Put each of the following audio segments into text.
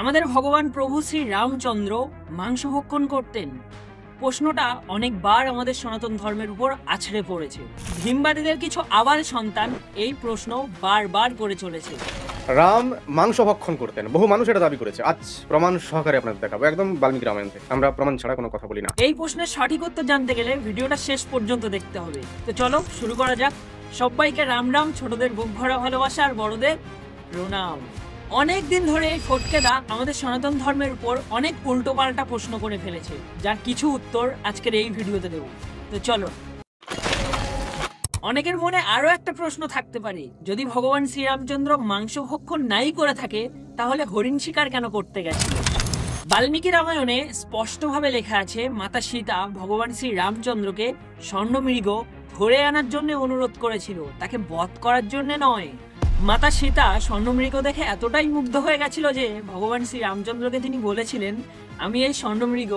আমাদের ভগবান প্রভু শ্রী রামচন্দ্র মাংস ভক্ষণ করতেন? প্রশ্নটা অনেকবার আমাদের সনাতন ধর্মের উপর আছড়ে পড়েছে। ভীমবাদীদের কিছু আবাল সন্তান এই প্রশ্ন বারবার করে চলেছে। রাম মাংস ভক্ষণ করতেন, বহু মানুষ এটা দাবি করেছে। আজ প্রমাণ সহকারে আপনাদের দেখাবো, একদম বাল্মীকি রামায়ণ থেকে। আমরা প্রমাণ ছাড়া কোনো কথা বলি না। এই প্রশ্নের সঠিক উত্তর জানতে গেলে ভিডিওটা শেষ পর্যন্ত দেখতে হবে। তো চলো শুরু করা যাক। সবাইকে রাম রাম, ছোটদের বুক ভরা ভালোবাসা আর বড়দের প্রণাম। অনেক দিন ধরে এই ফটকেদা আমাদের সনাতন ধর্মের উপর অনেক উল্টো পাল্টা প্রশ্ন করে ফেলেছে, যার কিছু উত্তর আজকের এই ভিডিওতে দেব। তো চলো। অনেকের মনে আরো একটা প্রশ্ন থাকতে পারে, যদি ভগবান শ্রীরামচন্দ্র মাংস ভক্ষণ নাই করে থাকে তাহলে হরিণ শিকার কেন করতে গেছিল? বাল্মীকি রামায়ণে স্পষ্টভাবে লেখা আছে, মাতা সীতা ভগবান শ্রী রামচন্দ্রকে স্বর্ণমৃগ ধরে আনার জন্য অনুরোধ করেছিল, তাকে বধ করার জন্য নয়। মাতা সীতা স্বর্ণমৃগ দেখে এতটাই মুগ্ধ হয়ে গেছিল যে ভগবান শ্রী রামচন্দ্রকে তিনি বলেছিলেন, আমি এই স্বর্ণমৃগ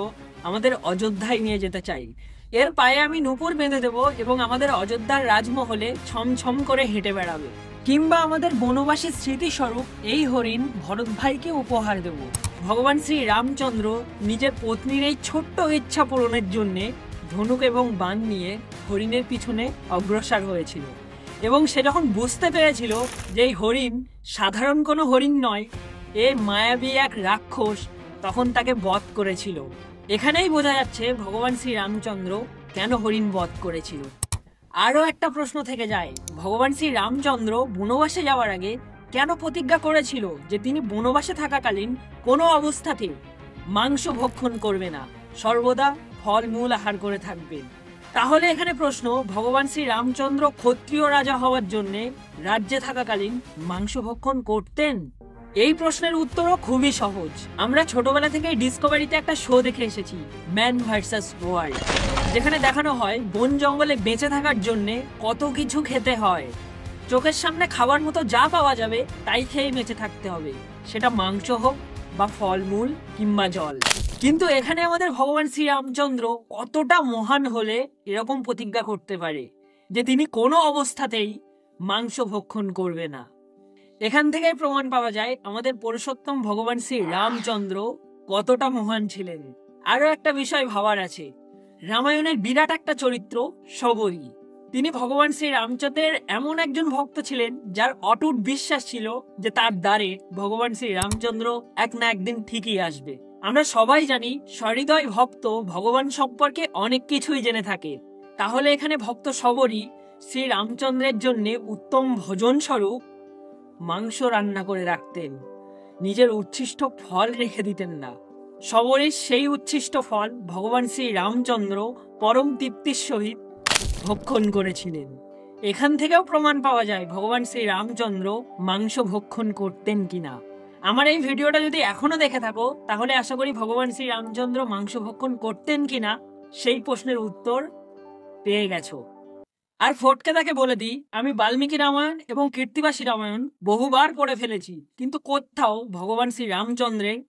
আমাদের অযোধ্যায় নিয়ে যেতে চাই, এর পায়ে আমি নূপুর বেঁধে দেবো এবং আমাদের অযোধ্যার রাজমহলে ছমছম করে হেঁটে বেড়াবে, কিংবা আমাদের বনবাসী স্মৃতিস্বরূপ এই হরিণ ভরত ভাইকে উপহার দেব। ভগবান শ্রী রামচন্দ্র নিজের পত্নীর এই ছোট্ট ইচ্ছা পূরণের জন্য ধনুক এবং বাণ নিয়ে হরিণের পিছনে অগ্রসর হয়েছিল, এবং সে যখন বুঝতে পেরেছিল যে এই হরিণ সাধারণ কোনো হরিণ নয়, এ মায়াবী এক রাক্ষস, তখন তাকে বধ করেছিল। এখানেই বোঝা যাচ্ছে ভগবান শ্রী রামচন্দ্র কেন হরিণ বধ করেছিল। আরও একটা প্রশ্ন থেকে যায়, ভগবান শ্রী রামচন্দ্র বনবাসে যাওয়ার আগে কেন প্রতিজ্ঞা করেছিল যে তিনি বনবাসে থাকাকালীন কোনো অবস্থাতে মাংস ভক্ষণ করবে না, সর্বদা ফলমূল আহার করে থাকবেন? তাহলে এখানে প্রশ্ন, ভগবান শ্রী রামচন্দ্র ক্ষত্রিয় রাজা হওয়ার জন্য রাজ্যে থাকাকালীন মাংস ভক্ষণ করতেন? এই প্রশ্নের উত্তরও খুবই সহজ। আমরা ছোটবেলা থেকে ডিসকভারিতে একটা শো দেখে এসেছি, ম্যান ভার্সাস ওয়াইল্ড, যেখানে দেখানো হয় বন জঙ্গলে বেঁচে থাকার জন্য কত কিছু খেতে হয়। চোখের সামনে খাবার মতো যা পাওয়া যাবে তাই খেয়ে বেঁচে থাকতে হবে, সেটা মাংস হোক বা ফলমূল কিংবা জল। কিন্তু এখানে আমাদের ভগবান শ্রী রামচন্দ্র কতটা মহান হলে এরকম প্রতিজ্ঞা করতে পারে যে তিনি কোনো অবস্থাতেই মাংস ভক্ষণ করবে না? এখান থেকে প্রমাণ পাওয়া যায় আমাদের পুরুষোত্তম ভগবান শ্রী রামচন্দ্র কতটা মহান ছিলেন। আরো একটা বিষয় ভাবার আছে, রামায়ণের বিরাট একটা চরিত্র শবরী, তিনি ভগবান শ্রী রামচন্দ্রের এমন একজন ভক্ত ছিলেন যার অটুট বিশ্বাস ছিল যে তার দ্বারে ভগবান শ্রী রামচন্দ্র এক না একদিন ঠিকই আসবে। আমরা সবাই জানি সহৃদয় ভক্ত ভগবান সম্পর্কে অনেক কিছুই জেনে থাকে। তাহলে এখানে ভক্ত শবরী শ্রী রামচন্দ্রের জন্য উত্তম ভোজন স্বরূপ মাংস রান্না করে রাখতেন, নিজের উচ্ছিষ্ট ফল রেখে দিতেন না। শবরীর সেই উচ্ছিষ্ট ফল ভগবান শ্রী রামচন্দ্র পরম তৃপ্তির সহিত ভক্ষণ করেছিলেন। এখান থেকেও প্রমাণ পাওয়া যায় ভগবান শ্রী রামচন্দ্র মাংস ভক্ষণ করতেন কিনা। আমার এই ভিডিওটা যদি এখনো দেখে থাকো তাহলে আশা করি ভগবান শ্রী রামচন্দ্র মাংস ভক্ষণ করতেন কিনা সেই প্রশ্নের উত্তর পেয়ে গেছো। আর ফটকেদাকে বলে দিই, আমি বাল্মীকি রামায়ণ এবং কীর্তিবাসী রামায়ণ বহুবার পড়ে ফেলেছি, কিন্তু কোথাও ভগবান শ্রী রামচন্দ্রের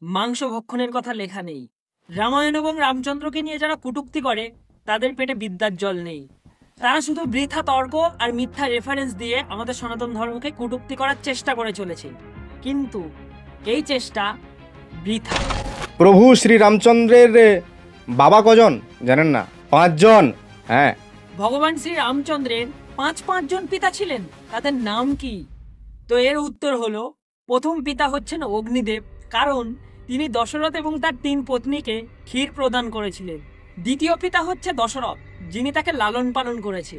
মাংস ভক্ষণের কথা লেখা নেই। রামায়ণ এবং রামচন্দ্রকে নিয়ে যারা কটূক্তি করে তাদের পেটে বিদ্যার জল নেই, তারা শুধু বৃথা তর্ক আর মিথ্যা রেফারেন্স দিয়ে আমাদের সনাতন ধর্মকে কটূক্তি করার চেষ্টা করে চলেছে, কিন্তু এই চেষ্টা বৃথা। প্রভু শ্রী রামচন্দ্রের বাবা কজন জানেন না? 5 জন। হ্যাঁ, ভগবান শ্রী রামচন্দ্রের পাঁচজন পিতা ছিলেন, তাদের নাম কি? তো এর উত্তর হলো, প্রথম পিতা হচ্ছেন অগ্নিদেব, কারণ তিনি দশরথ এবং তার 3 পত্নীকে ক্ষীর প্রদান করেছিলেন। দ্বিতীয় পিতা হচ্ছে দশরথ, যিনি তাকে লালন পালন করেছে।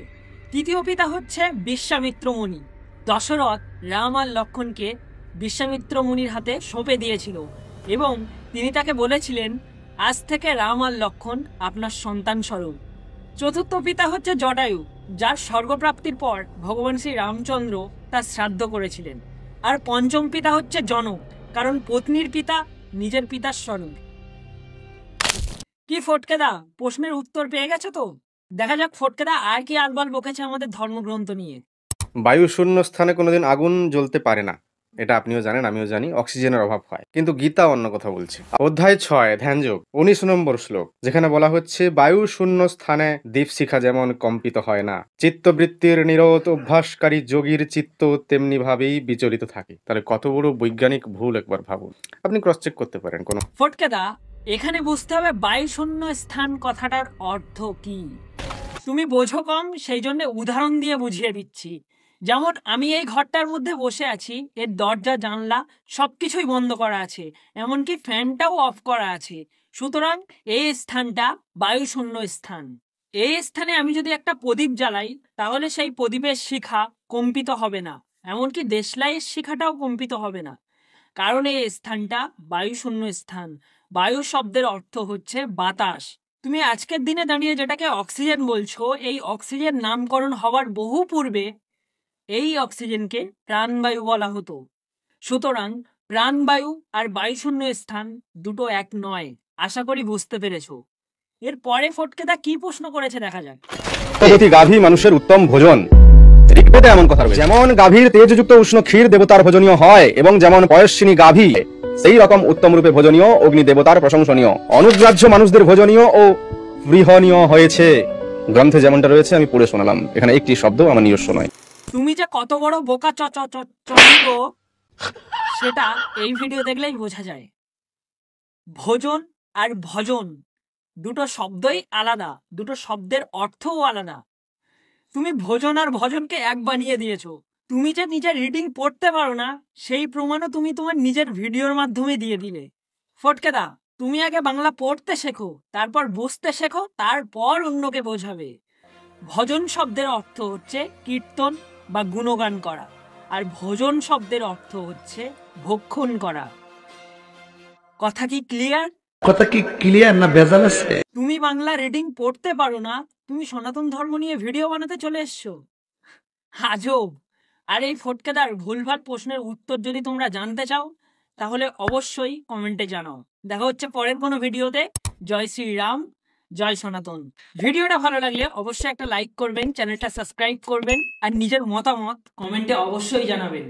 তৃতীয় পিতা হচ্ছে বিশ্বামিত্র মুনি। দশরথ রাম আর লক্ষ্মণকে বিশ্বামিত্র মুনির হাতে সঁপে দিয়েছিল এবং তিনি তাকে বলেছিলেন, আজ থেকে রাম আর লক্ষ্মণ আপনার সন্তান স্বরূপ। চতুর্থ পিতা হচ্ছে জটায়ু, যার স্বর্গপ্রাপ্তির পর ভগবান শ্রী রামচন্দ্র তার শ্রাদ্ধ করেছিলেন। আর পঞ্চম পিতা হচ্ছে জনক, কারণ পত্নীর পিতা নিজের পিতার স্বরূপ। কি ফটকেদা, প্রশ্নের উত্তর পেয়ে গেছো তো? দেখা যাক ফটকেদা আর কি আলবাল বকেছে আমাদের ধর্মগ্রন্থ নিয়ে। বায়ু শূন্য স্থানে কোনোদিন আগুন জ্বলতে পারে না। এটা আপনিও জানেন, আমিও জানি, অক্সিজেনের অভাব হয়। কিন্তু গীতা অন্য কথা বলছে। অধ্যায় 6 ধ্যানযোগ 19 নম্বর শ্লোক, যেখানে বলা হচ্ছে বায়ু শূন্য স্থানে দীপশিখা যেমন কম্পিত হয় না, চিত্তবৃত্তির নিরত অভ্যাসকারী যোগীর চিত্ত তেমনি ভাবেই বিচলিত থাকে। তাহলে কত বড় বৈজ্ঞানিক ভুল একবার ভাবুন। আপনি ক্রস চেক করতে পারেন। কোনো ফটকেদা, এখানে বুঝতে হবে বায়ু শূন্য স্থান কথাটার অর্থ কি। তুমি বোঝো কম, সেই জন্য উদাহরণ দিয়ে বুঝিয়ে দিচ্ছি। যেমন আমি এই ঘরটার মধ্যে বসে আছি, এর দরজা জানলা সবকিছুই বন্ধ করা আছে, এমনকি ফ্যানটাও অফ করা আছে। সুতরাং এই স্থানটা বায়ু শূন্য স্থান। এই স্থানে আমি যদি একটা প্রদীপ জ্বালাই, তাহলে সেই প্রদীপের শিখা কম্পিত হবে না, এমনকি দেশলাইয়ের শিখাটাও কম্পিত হবে না, কারণ এই স্থানটা বায়ু শূন্য স্থান। বায়ু শব্দের অর্থ হচ্ছে বাতাস। তুমি আজকের দিনে দাঁড়িয়ে যেটাকে অক্সিজেন বলছো, এই অক্সিজেন নামকরণ হওয়ার বহু পূর্বে এই অক্সিজেনকে প্রাণবায়ু বলা হতো। সুতরাং প্রাণবায়ু আর বায়ুশূন্য স্থান দুটো এক নয়। আশা করি বুঝতে পেরেছো। এরপরে ফটকেদা কি প্রশ্ন করেছে দেখা যাক। প্রতি গাভী মানুষের উত্তম ভোজন। ঋগ্বেদে এমন কথা রয়েছে, যেমন গাভীর তেজযুক্ত উষ্ণ ক্ষীর দেবতার ভোজনীয় হয়, এবং যেমন পয়স্বিনী গাভী সেই রকম উত্তম রূপে ভোজনীয় অগ্নি দেবতার প্রশংসনীয়, অনুগ্রাহ্য মানুষদের ভোজনীয় ও গৃহণীয় হয়েছে। গ্রন্থে যেমনটা রয়েছে আমি পড়ে শোনালাম, এখানে একটি শব্দ আমার নিজস্ব নয়। তুমি যে কত বড় বোকা চন্দ্র, সেটা এই ভিডিও দেখলেই বোঝা যায়। ভোজন আর ভজন দুটো শব্দই আলাদা, দুটো শব্দের অর্থও আলাদা। তুমি ভোজন আর ভজনকে এক বানিয়ে দিয়েছো। তুমি যে নিজের রিডিং পড়তে পারো না, সেই প্রমাণও তুমি তোমার নিজের ভিডিওর মাধ্যমে দিয়ে দিলে। ফটকেদা, তুমি আগে বাংলা পড়তে শেখো, তারপর বুঝতে শেখো, তারপর অন্যকে বোঝাবে। ভজন শব্দের অর্থ হচ্ছে কীর্তন বা গুণগান করা, আর ভোজন শব্দের অর্থ হচ্ছে ভক্ষণ করা। কথা কি ক্লিয়ার? কথা কি ক্লিয়ার না ভেজাল আছে? তুমি বাংলা রিডিং পড়তে পারো না, তুমি সনাতন ধর্ম নিয়ে ভিডিও বানাতে চলে এসছো। আজব। আর এই ফটকেদার ভুলভাল প্রশ্নের উত্তর যদি তোমরা জানতে চাও, তাহলে অবশ্যই কমেন্টে জানাও। দেখা হচ্ছে পরের কোনো ভিডিওতে। জয় শ্রীরাম, জয় সনাতন। ভিডিওটা ভালো লাগলে অবশ্যই একটা লাইক করবেন, চ্যানেলটা সাবস্ক্রাইব করবেন, আর নিজের মতামত কমেন্টে অবশ্যই জানাবেন।